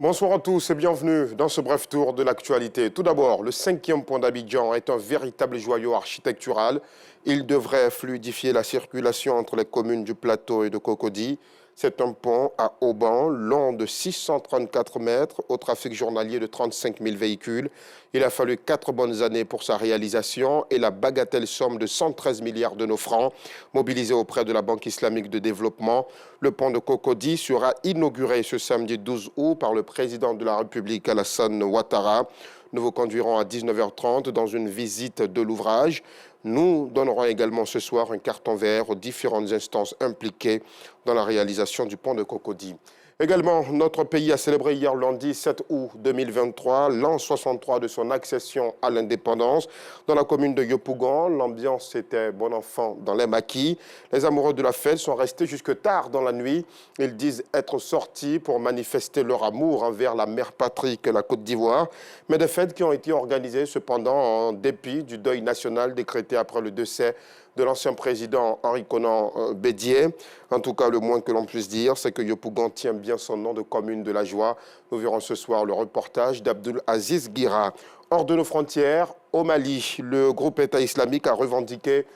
Bonsoir à tous et bienvenue dans ce bref tour de l'actualité. Tout d'abord, le 5e pont d'Abidjan est un véritable joyau architectural. Il devrait fluidifier la circulation entre les communes du Plateau et de Cocody. C'est un pont à haubans long de 634 mètres au trafic journalier de 35 000 véhicules. Il a fallu 4 bonnes années pour sa réalisation et la bagatelle somme de 113 milliards de nos francs mobilisés auprès de la Banque islamique de développement. Le pont de Cocody sera inauguré ce samedi 12 août par le président de la République, Alassane Ouattara. Nous vous conduirons à 19h30 dans une visite de l'ouvrage. Nous donnerons également ce soir un carton vert aux différentes instances impliquées dans la réalisation du pont de Cocody. Également, notre pays a célébré hier lundi 7 août 2023 l'an 63 de son accession à l'indépendance. Dans la commune de Yopougon, l'ambiance était bon enfant dans les maquis. Les amoureux de la fête sont restés jusque tard dans la nuit. Ils disent être sortis pour manifester leur amour envers la mère patrie que la Côte d'Ivoire. Mais des fêtes qui ont été organisées cependant en dépit du deuil national décrété après le décès de l'ancien président Henri Konan Bédié. En tout cas, le moins que l'on puisse dire, c'est que Yopougon tient bien son nom de commune de la joie. Nous verrons ce soir le reportage d'Abdul Aziz Guira. Hors de nos frontières, au Mali, le groupe État islamique a revendiqué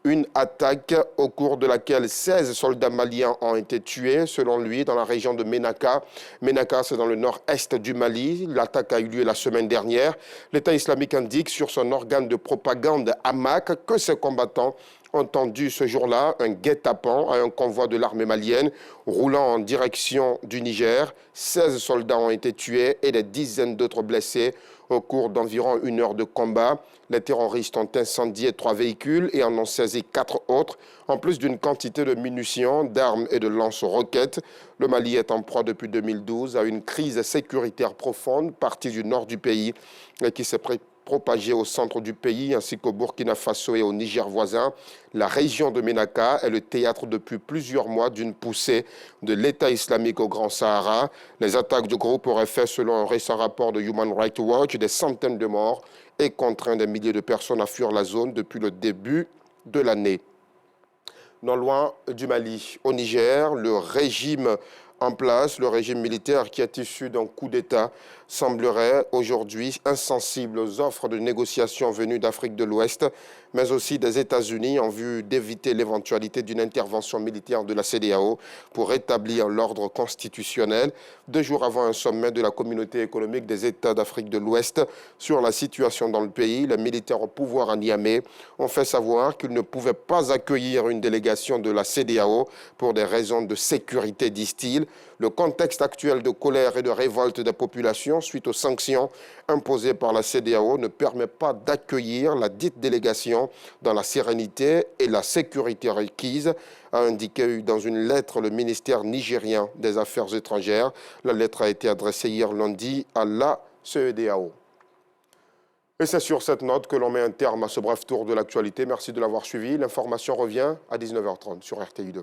une attaque au cours de laquelle 16 soldats maliens ont été tués, selon lui, dans la région de Ménaka. Ménaka, c'est dans le nord-est du Mali. L'attaque a eu lieu la semaine dernière. L'État islamique indique sur son organe de propagande Hamac que ses combattants ont tendu ce jour-là un guet-apens à un convoi de l'armée malienne roulant en direction du Niger. 16 soldats ont été tués et des dizaines d'autres blessés au cours d'environ 1 heure de combat. Les terroristes ont incendié 3 véhicules et en ont saisi 4 autres, en plus d'une quantité de munitions, d'armes et de lance-roquettes. Le Mali est en proie depuis 2012 à une crise sécuritaire profonde, partie du nord du pays, et qui s'est propagée au centre du pays, ainsi qu'au Burkina Faso et au Niger voisin. La région de Ménaka est le théâtre depuis plusieurs mois d'une poussée de l'État islamique au Grand Sahara. Les attaques du groupe auraient fait, selon un récent rapport de Human Rights Watch, des centaines de morts et contraint des milliers de personnes à fuir la zone depuis le début de l'année. Non loin du Mali, au Niger, le régime en place, le régime militaire qui est issu d'un coup d'État, semblerait aujourd'hui insensible aux offres de négociation venues d'Afrique de l'Ouest, mais aussi des États-Unis en vue d'éviter l'éventualité d'une intervention militaire de la CEDEAO pour rétablir l'ordre constitutionnel. 2 jours avant un sommet de la communauté économique des États d'Afrique de l'Ouest sur la situation dans le pays, les militaires au pouvoir à Niamey ont fait savoir qu'ils ne pouvaient pas accueillir une délégation de la CEDEAO pour des raisons de sécurité, disent-ils. Le contexte actuel de colère et de révolte des populations suite aux sanctions imposées par la CEDEAO ne permet pas d'accueillir la dite délégation dans la sérénité et la sécurité requises, a indiqué dans une lettre le ministère nigérien des Affaires étrangères. La lettre a été adressée hier lundi à la CEDEAO. Et c'est sur cette note que l'on met un terme à ce bref tour de l'actualité. Merci de l'avoir suivi. L'information revient à 19h30 sur RTI2.